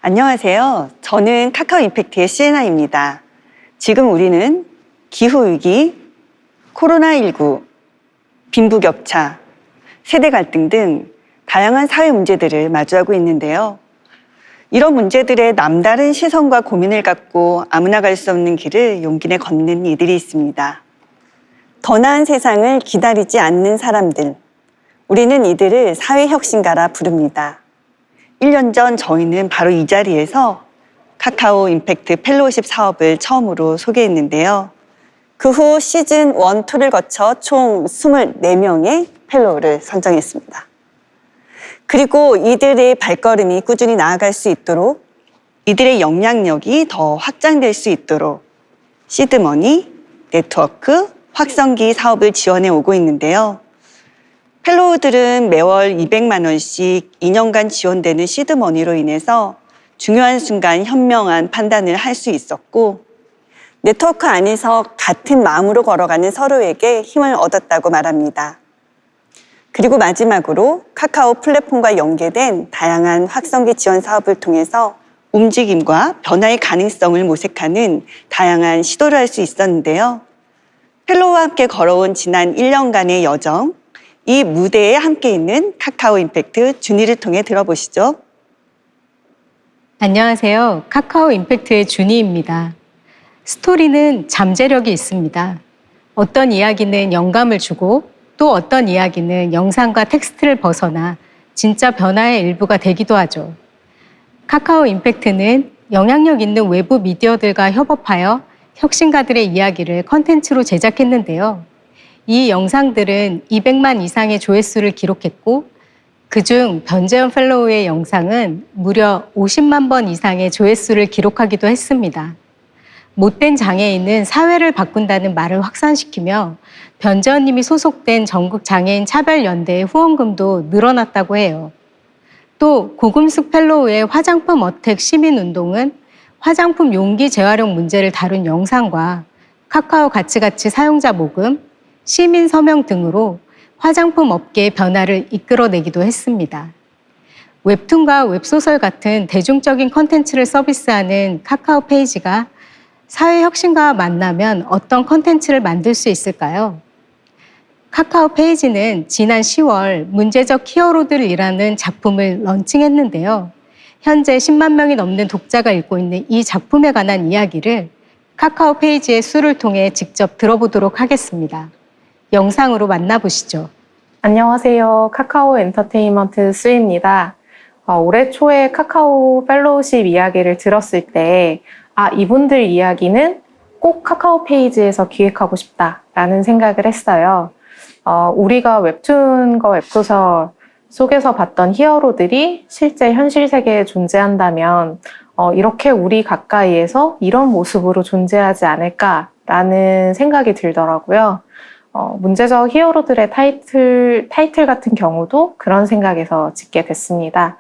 안녕하세요. 저는 카카오 임팩트의 시에나입니다. 지금 우리는 기후위기, 코로나19, 빈부격차, 세대 갈등 등 다양한 사회 문제들을 마주하고 있는데요. 이런 문제들의 남다른 시선과 고민을 갖고 아무나 갈 수 없는 길을 용기 내 걷는 이들이 있습니다. 더 나은 세상을 기다리지 않는 사람들, 우리는 이들을 사회혁신가라 부릅니다. 1년 전 저희는 바로 이 자리에서 카카오 임팩트 펠로우십 사업을 처음으로 소개했는데요. 그 후 시즌 1, 2를 거쳐 총 24명의 펠로우를 선정했습니다. 그리고 이들의 발걸음이 꾸준히 나아갈 수 있도록, 이들의 영향력이 더 확장될 수 있도록 시드머니, 네트워크, 확성기 사업을 지원해 오고 있는데요. 펠로우들은 매월 200만 원씩 2년간 지원되는 시드머니로 인해서 중요한 순간 현명한 판단을 할 수 있었고, 네트워크 안에서 같은 마음으로 걸어가는 서로에게 힘을 얻었다고 말합니다. 그리고 마지막으로 카카오 플랫폼과 연계된 다양한 확성기 지원 사업을 통해서 움직임과 변화의 가능성을 모색하는 다양한 시도를 할 수 있었는데요. 펠로우와 함께 걸어온 지난 1년간의 여정, 이 무대에 함께 있는 카카오 임팩트 준이를 통해 들어보시죠. 안녕하세요. 카카오 임팩트의 준이입니다. 스토리는 잠재력이 있습니다. 어떤 이야기는 영감을 주고 또 어떤 이야기는 영상과 텍스트를 벗어나 진짜 변화의 일부가 되기도 하죠. 카카오 임팩트는 영향력 있는 외부 미디어들과 협업하여 혁신가들의 이야기를 컨텐츠로 제작했는데요. 이 영상들은 200만 이상의 조회수를 기록했고, 그중 변재현 펠로우의 영상은 무려 50만 번 이상의 조회수를 기록하기도 했습니다. 못된 장애인은 사회를 바꾼다는 말을 확산시키며 변재현 님이 소속된 전국장애인 차별연대의 후원금도 늘어났다고 해요. 또 고금숙 펠로우의 화장품 어택 시민운동은 화장품 용기 재활용 문제를 다룬 영상과 카카오 가치가치 사용자 모금, 시민 서명 등으로 화장품 업계의 변화를 이끌어내기도 했습니다. 웹툰과 웹소설 같은 대중적인 콘텐츠를 서비스하는 카카오 페이지가 사회혁신가와 만나면 어떤 콘텐츠를 만들 수 있을까요? 카카오 페이지는 지난 10월 문제적 히어로들이라는 작품을 런칭했는데요. 현재 10만 명이 넘는 독자가 읽고 있는 이 작품에 관한 이야기를 카카오 페이지의 수를 통해 직접 들어보도록 하겠습니다. 영상으로 만나보시죠. 안녕하세요. 카카오 엔터테인먼트 수입니다. 올해 초에 카카오 펠로우십 이야기를 들었을 때 이분들 이야기는 꼭 카카오 페이지에서 기획하고 싶다라는 생각을 했어요. 우리가 웹툰과 웹소설 속에서 봤던 히어로들이 실제 현실 세계에 존재한다면 이렇게 우리 가까이에서 이런 모습으로 존재하지 않을까라는 생각이 들더라고요. 문제적 히어로들의 타이틀 같은 경우도 그런 생각에서 짓게 됐습니다.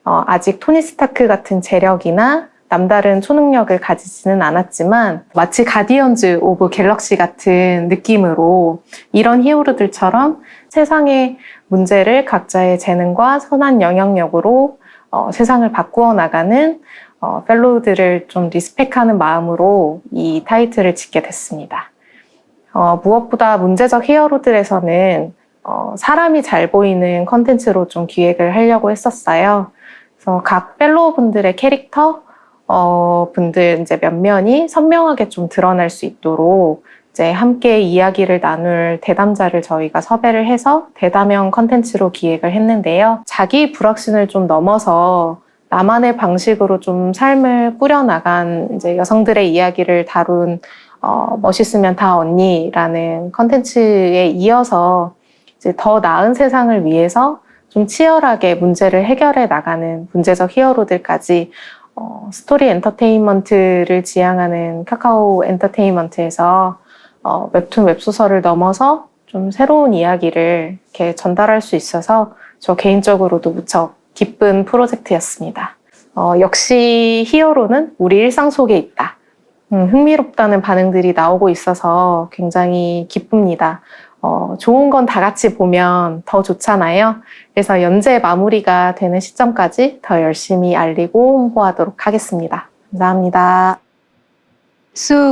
아직 토니 스타크 같은 재력이나 남다른 초능력을 가지지는 않았지만 마치 가디언즈 오브 갤럭시 같은 느낌으로 이런 히어로들처럼 세상의 문제를 각자의 재능과 선한 영향력으로 세상을 바꾸어 나가는 펠로우들을 좀 리스펙하는 마음으로 이 타이틀을 짓게 됐습니다. 무엇보다 문제적 히어로들에서는 사람이 잘 보이는 컨텐츠로 좀 기획을 하려고 했었어요. 그래서 각 펠로우 분들의 캐릭터 분들 이제 면면이 선명하게 좀 드러날 수 있도록 이제 함께 이야기를 나눌 대담자를 저희가 섭외를 해서 대담형 컨텐츠로 기획을 했는데요. 자기 불확신을 좀 넘어서 나만의 방식으로 좀 삶을 꾸려나간 이제 여성들의 이야기를 다룬 멋있으면 다 언니라는 컨텐츠에 이어서 이제 더 나은 세상을 위해서 좀 치열하게 문제를 해결해 나가는 문제적 히어로들까지 스토리 엔터테인먼트를 지향하는 카카오 엔터테인먼트에서 웹툰 웹소설을 넘어서 좀 새로운 이야기를 이렇게 전달할 수 있어서 저 개인적으로도 무척 기쁜 프로젝트였습니다. 역시 히어로는 우리 일상 속에 있다. 흥미롭다는 반응들이 나오고 있어서 굉장히 기쁩니다. 좋은 건 다 같이 보면 더 좋잖아요. 그래서 연재 마무리가 되는 시점까지 더 열심히 알리고 홍보하도록 하겠습니다. 감사합니다.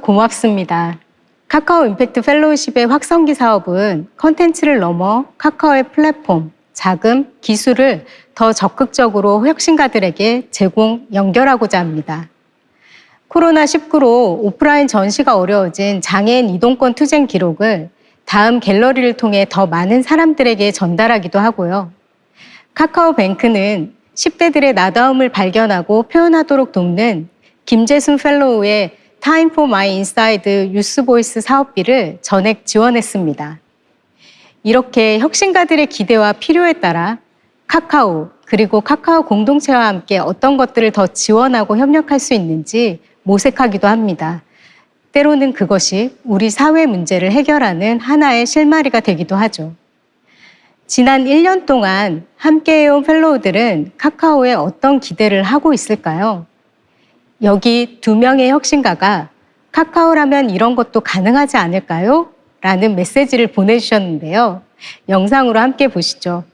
고맙습니다. 카카오 임팩트 펠로우십의 확성기 사업은 컨텐츠를 넘어 카카오의 플랫폼, 자금, 기술을 더 적극적으로 혁신가들에게 연결하고자 합니다. 코로나19로 오프라인 전시가 어려워진 장애인 이동권 투쟁 기록을 다음 갤러리를 통해 더 많은 사람들에게 전달하기도 하고요. 카카오뱅크는 10대들의 나다움을 발견하고 표현하도록 돕는 김재순 펠로우의 Time for My Inside 유스 보이스 사업비를 전액 지원했습니다. 이렇게 혁신가들의 기대와 필요에 따라 카카오 그리고 카카오 공동체와 함께 어떤 것들을 더 지원하고 협력할 수 있는지 모색하기도 합니다. 때로는 그것이 우리 사회 문제를 해결하는 하나의 실마리가 되기도 하죠. 지난 1년 동안 함께해온 펠로우들은 카카오에 어떤 기대를 하고 있을까요? 여기 2명의 혁신가가 카카오라면 이런 것도 가능하지 않을까요? 라는 메시지를 보내주셨는데요. 영상으로 함께 보시죠.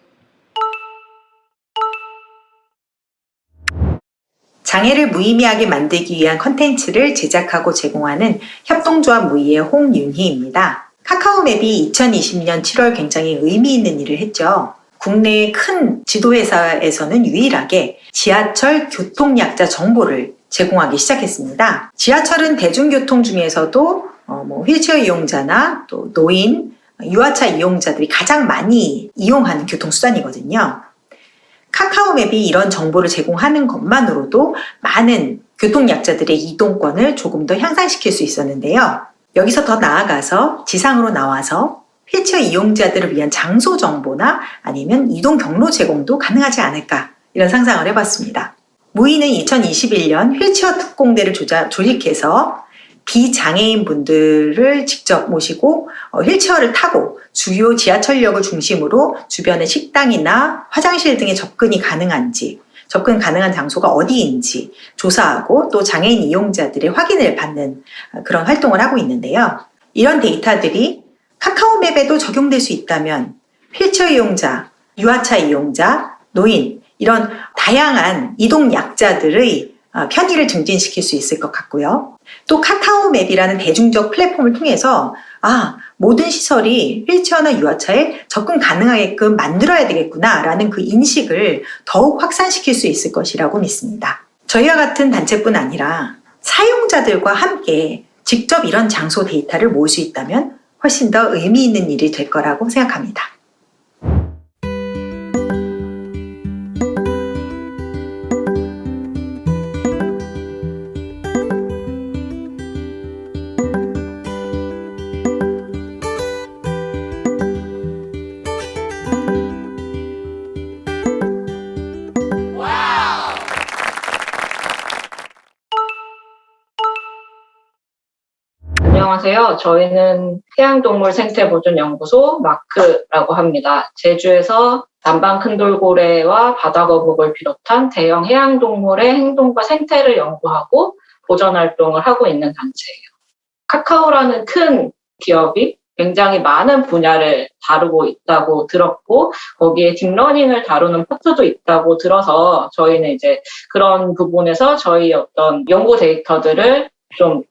장애를 무의미하게 만들기 위한 컨텐츠를 제작하고 제공하는 협동조합 무의의 홍윤희입니다. 카카오맵이 2020년 7월 굉장히 의미 있는 일을 했죠. 국내의 큰 지도회사에서는 유일하게 지하철 교통약자 정보를 제공하기 시작했습니다. 지하철은 대중교통 중에서도 휠체어 이용자나 또 노인, 유아차 이용자들이 가장 많이 이용하는 교통수단이거든요. 카카오맵이 이런 정보를 제공하는 것만으로도 많은 교통약자들의 이동권을 조금 더 향상시킬 수 있었는데요. 여기서 더 나아가서 지상으로 나와서 휠체어 이용자들을 위한 장소 정보나 아니면 이동 경로 제공도 가능하지 않을까 이런 상상을 해봤습니다. 무의는 2021년 휠체어 특공대를 조직해서 비장애인 분들을 직접 모시고 휠체어를 타고 주요 지하철역을 중심으로 주변의 식당이나 화장실 등의 접근이 가능한지, 접근 가능한 장소가 어디인지 조사하고 또 장애인 이용자들의 확인을 받는 그런 활동을 하고 있는데요. 이런 데이터들이 카카오맵에도 적용될 수 있다면 휠체어 이용자, 유아차 이용자, 노인 이런 다양한 이동 약자들의 편의를 증진시킬 수 있을 것 같고요. 또 카카오맵이라는 대중적 플랫폼을 통해서 모든 시설이 휠체어나 유아차에 접근 가능하게끔 만들어야 되겠구나라는 그 인식을 더욱 확산시킬 수 있을 것이라고 믿습니다. 저희와 같은 단체뿐 아니라 사용자들과 함께 직접 이런 장소 데이터를 모을 수 있다면 훨씬 더 의미 있는 일이 될 거라고 생각합니다. 안녕하세요. 저희는 해양동물생태보존연구소 마크라고 합니다. 제주에서 남방 큰돌고래와 바다거북을 비롯한 대형 해양동물의 행동과 생태를 연구하고 보존활동을 하고 있는 단체예요. 카카오라는 큰 기업이 굉장히 많은 분야를 다루고 있다고 들었고 거기에 딥러닝을 다루는 파트도 있다고 들어서 저희는 이제 그런 부분에서 저희 어떤 연구 데이터들을 좀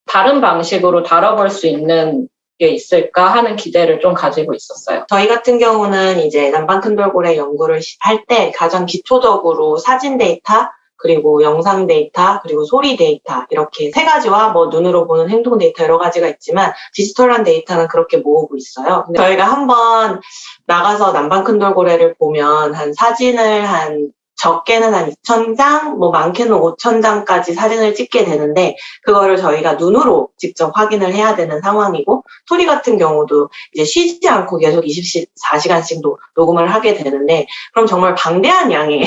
다른 방식으로 다뤄볼 수 있는 게 있을까 하는 기대를 좀 가지고 있었어요. 저희 같은 경우는 이제 남방 큰돌고래 연구를 할 때 가장 기초적으로 사진 데이터, 그리고 영상 데이터, 그리고 소리 데이터 이렇게 세 가지와 눈으로 보는 행동 데이터 여러 가지가 있지만 디지털한 데이터는 그렇게 모으고 있어요. 근데 저희가 한번 나가서 남방 큰돌고래를 보면 사진을 적게는 2,000장, 많게는 5,000장까지 사진을 찍게 되는데 그거를 저희가 눈으로 직접 확인을 해야 되는 상황이고 소리 같은 경우도 이제 쉬지 않고 계속 24시간씩 녹음을 하게 되는데 그럼 정말 방대한 양의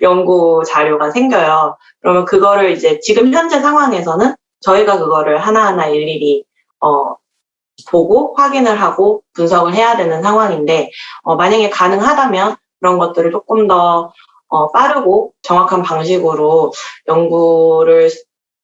연구 자료가 생겨요. 그러면 그거를 이제 지금 현재 상황에서는 저희가 그거를 하나하나 일일이 보고 확인을 하고 분석을 해야 되는 상황인데 만약에 가능하다면 그런 것들을 조금 더 빠르고 정확한 방식으로 연구를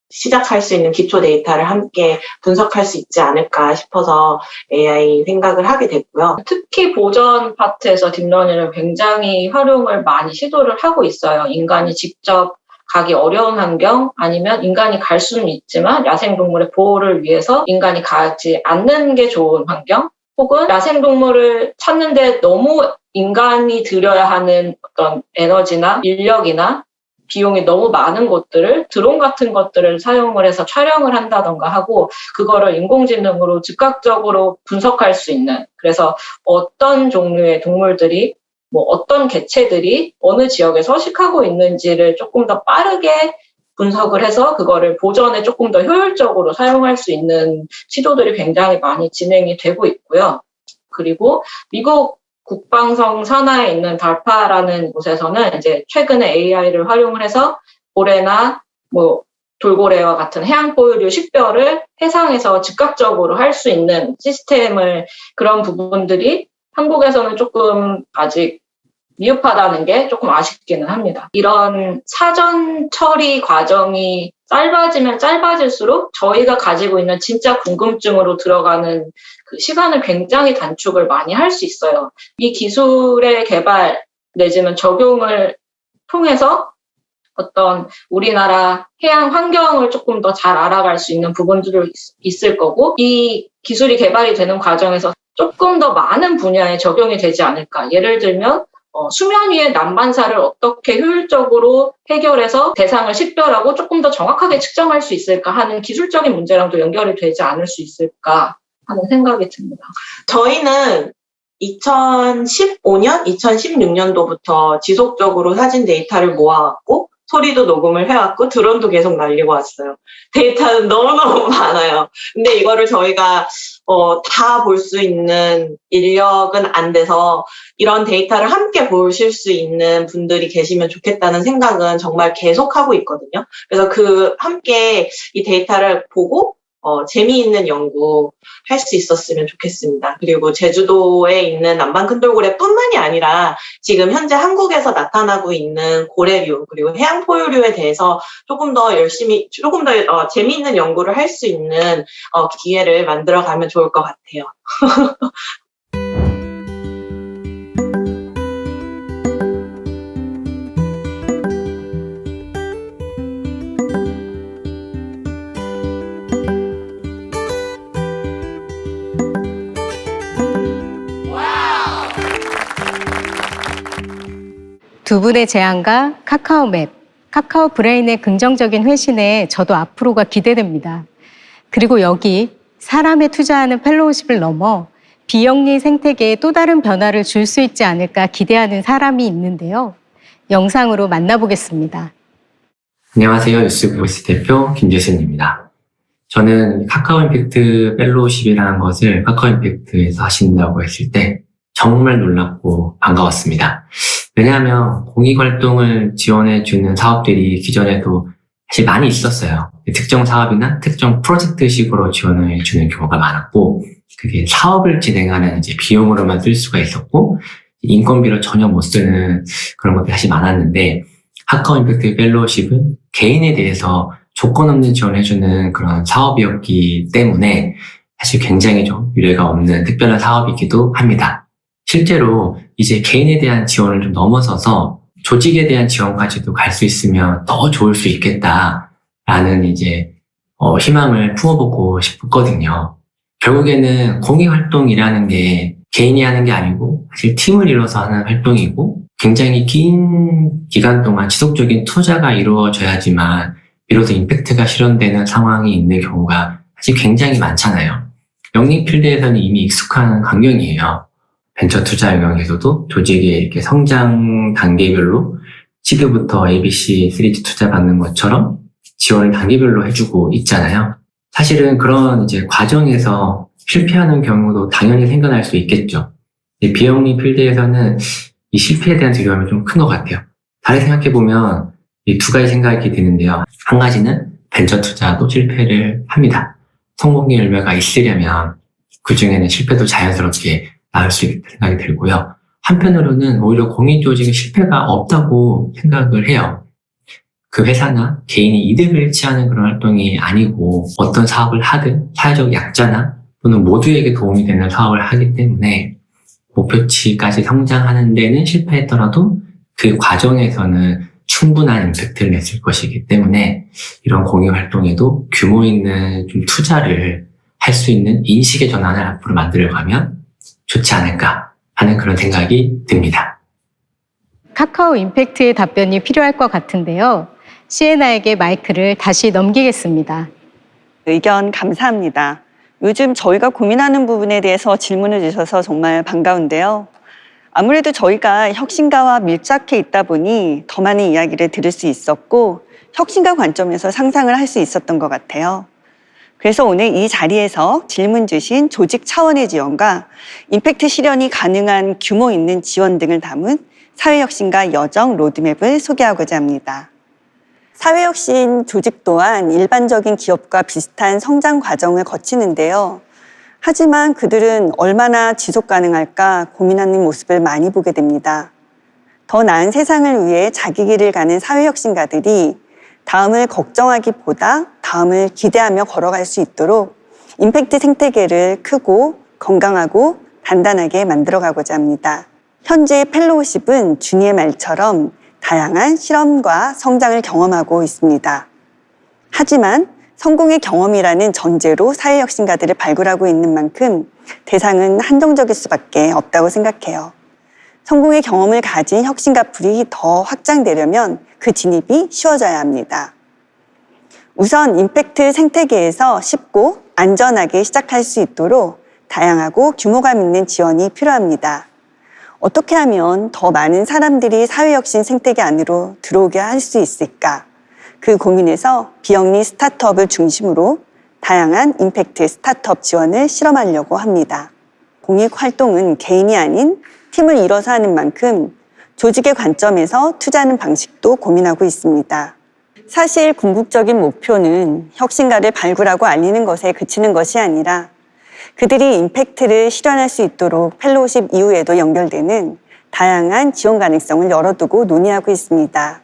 시작할 수 있는 기초 데이터를 함께 분석할 수 있지 않을까 싶어서 AI 생각을 하게 됐고요. 특히 보전 파트에서 딥러닝을 굉장히 활용을 많이 시도를 하고 있어요. 인간이 직접 가기 어려운 환경, 아니면 인간이 갈 수는 있지만 야생동물의 보호를 위해서 인간이 가지 않는 게 좋은 환경, 혹은 야생동물을 찾는데 너무 인간이 들여야 하는 어떤 에너지나 인력이나 비용이 너무 많은 곳들을 드론 같은 것들을 사용을 해서 촬영을 한다던가 하고, 그거를 인공지능으로 즉각적으로 분석할 수 있는, 그래서 어떤 종류의 동물들이 어떤 개체들이 어느 지역에 서식하고 있는지를 조금 더 빠르게 분석을 해서 그거를 보전에 조금 더 효율적으로 사용할 수 있는 시도들이 굉장히 많이 진행이 되고 있고요. 그리고 미국 국방성 산하에 있는 달파라는 곳에서는 이제 최근에 AI를 활용을 해서 고래나 돌고래와 같은 해양 포유류 식별을 해상에서 즉각적으로 할 수 있는 시스템을, 그런 부분들이 한국에서는 조금 아직 미흡하다는 게 조금 아쉽기는 합니다. 이런 사전 처리 과정이 짧아지면 짧아질수록 저희가 가지고 있는 진짜 궁금증으로 들어가는 그 시간을 굉장히 단축을 많이 할 수 있어요. 이 기술의 개발 내지는 적용을 통해서 어떤 우리나라 해양 환경을 조금 더 잘 알아갈 수 있는 부분들이 있을 거고, 이 기술이 개발이 되는 과정에서 조금 더 많은 분야에 적용이 되지 않을까. 예를 들면 수면 위의 난반사를 어떻게 효율적으로 해결해서 대상을 식별하고 조금 더 정확하게 측정할 수 있을까 하는 기술적인 문제랑도 연결이 되지 않을 수 있을까 하는 생각이 듭니다. 저희는 2015년, 2016년도부터 지속적으로 사진 데이터를 모아왔고 소리도 녹음을 해왔고 드론도 계속 날리고 왔어요. 데이터는 너무너무 많아요. 근데 이거를 저희가 다 볼 수 있는 인력은 안 돼서 이런 데이터를 함께 보실 수 있는 분들이 계시면 좋겠다는 생각은 정말 계속하고 있거든요. 그래서 함께 이 데이터를 보고 재미있는 연구 할 수 있었으면 좋겠습니다. 그리고 제주도에 있는 남방 큰돌고래뿐만이 아니라 지금 현재 한국에서 나타나고 있는 고래류 그리고 해양 포유류에 대해서 조금 더 재미있는 연구를 할 수 있는 기회를 만들어가면 좋을 것 같아요. 두 분의 제안과 카카오맵, 카카오 브레인의 긍정적인 회신에 저도 앞으로가 기대됩니다. 그리고 여기 사람에 투자하는 펠로우십을 넘어 비영리 생태계에 또 다른 변화를 줄 수 있지 않을까 기대하는 사람이 있는데요. 영상으로 만나보겠습니다. 안녕하세요. 뉴스보이스 대표 김재순입니다. 저는 카카오 임팩트 펠로우십이라는 것을 카카오 임팩트에서 하신다고 했을 때 정말 놀랍고 반가웠습니다. 왜냐하면 공익활동을 지원해주는 사업들이 기존에도 사실 많이 있었어요. 특정 사업이나 특정 프로젝트식으로 지원해주는 경우가 많았고, 그게 사업을 진행하는 이제 비용으로만 쓸 수가 있었고, 인건비로 전혀 못 쓰는 그런 것들이 사실 많았는데, 카카오 임팩트 펠로우십은 개인에 대해서 조건 없는 지원해주는 그런 사업이었기 때문에 사실 굉장히 좀 유례가 없는 특별한 사업이기도 합니다. 실제로 이제 개인에 대한 지원을 좀 넘어서서 조직에 대한 지원까지도 갈 수 있으면 더 좋을 수 있겠다라는 이제 희망을 품어보고 싶거든요. 결국에는 공익활동이라는 게 개인이 하는 게 아니고 사실 팀을 이뤄서 하는 활동이고, 굉장히 긴 기간 동안 지속적인 투자가 이루어져야지만 비로소 임팩트가 실현되는 상황이 있는 경우가 사실 굉장히 많잖아요. 영리 필드에서는 이미 익숙한 광경이에요. 벤처 투자 영역에서도 조직의 이렇게 성장 단계별로 시드부터 ABC, 3G 투자 받는 것처럼 지원을 단계별로 해주고 있잖아요. 사실은 그런 이제 과정에서 실패하는 경우도 당연히 생겨날 수 있겠죠. 비영리 필드에서는 이 실패에 대한 두려움이 좀 큰 것 같아요. 다르게 생각해보면 이 두 가지 생각이 드는데요. 한 가지는 벤처 투자도 실패를 합니다. 성공의 열매가 있으려면 그 중에는 실패도 자연스럽게 나올 수 있다는 생각이 들고요. 한편으로는 오히려 공익조직의 실패가 없다고 생각을 해요. 그 회사나 개인이 이득을 취하는 그런 활동이 아니고 어떤 사업을 하든 사회적 약자나 또는 모두에게 도움이 되는 사업을 하기 때문에 목표치까지 성장하는 데는 실패했더라도 그 과정에서는 충분한 임팩트를 냈을 것이기 때문에 이런 공익 활동에도 규모 있는 좀 투자를 할 수 있는 인식의 전환을 앞으로 만들어가면 좋지 않을까 하는 그런 생각이 듭니다. 카카오 임팩트의 답변이 필요할 것 같은데요. 시에나에게 마이크를 다시 넘기겠습니다. 의견 감사합니다. 요즘 저희가 고민하는 부분에 대해서 질문을 주셔서 정말 반가운데요. 아무래도 저희가 혁신가와 밀착해 있다 보니 더 많은 이야기를 들을 수 있었고 혁신가 관점에서 상상을 할 수 있었던 것 같아요. 그래서 오늘 이 자리에서 질문 주신 조직 차원의 지원과 임팩트 실현이 가능한 규모 있는 지원 등을 담은 사회혁신가 여정 로드맵을 소개하고자 합니다. 사회혁신 조직 또한 일반적인 기업과 비슷한 성장 과정을 거치는데요. 하지만 그들은 얼마나 지속 가능할까 고민하는 모습을 많이 보게 됩니다. 더 나은 세상을 위해 자기 길을 가는 사회혁신가들이 다음을 걱정하기보다 다음을 기대하며 걸어갈 수 있도록 임팩트 생태계를 크고 건강하고 단단하게 만들어가고자 합니다. 현재 펠로우십은 준이의 말처럼 다양한 실험과 성장을 경험하고 있습니다. 하지만 성공의 경험이라는 전제로 사회혁신가들을 발굴하고 있는 만큼 대상은 한정적일 수밖에 없다고 생각해요. 성공의 경험을 가진 혁신가 풀이 더 확장되려면 그 진입이 쉬워져야 합니다. 우선 임팩트 생태계에서 쉽고 안전하게 시작할 수 있도록 다양하고 규모감 있는 지원이 필요합니다. 어떻게 하면 더 많은 사람들이 사회혁신 생태계 안으로 들어오게 할 수 있을까? 그 고민에서 비영리 스타트업을 중심으로 다양한 임팩트 스타트업 지원을 실험하려고 합니다. 공익 활동은 개인이 아닌 팀을 이뤄서 하는 만큼 조직의 관점에서 투자하는 방식도 고민하고 있습니다. 사실 궁극적인 목표는 혁신가를 발굴하고 알리는 것에 그치는 것이 아니라 그들이 임팩트를 실현할 수 있도록 펠로우십 이후에도 연결되는 다양한 지원 가능성을 열어두고 논의하고 있습니다.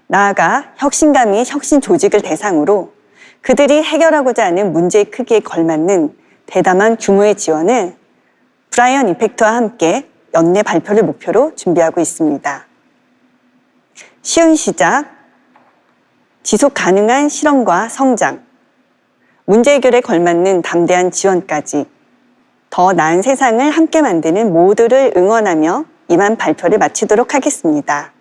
나아가 혁신가 및 혁신 조직을 대상으로 그들이 해결하고자 하는 문제의 크기에 걸맞는 대담한 규모의 지원을 브라이언 임팩트와 함께 연내 발표를 목표로 준비하고 있습니다. 쉬운 시작, 지속 가능한 실험과 성장, 문제 해결에 걸맞는 담대한 지원까지 더 나은 세상을 함께 만드는 모두를 응원하며 이만 발표를 마치도록 하겠습니다.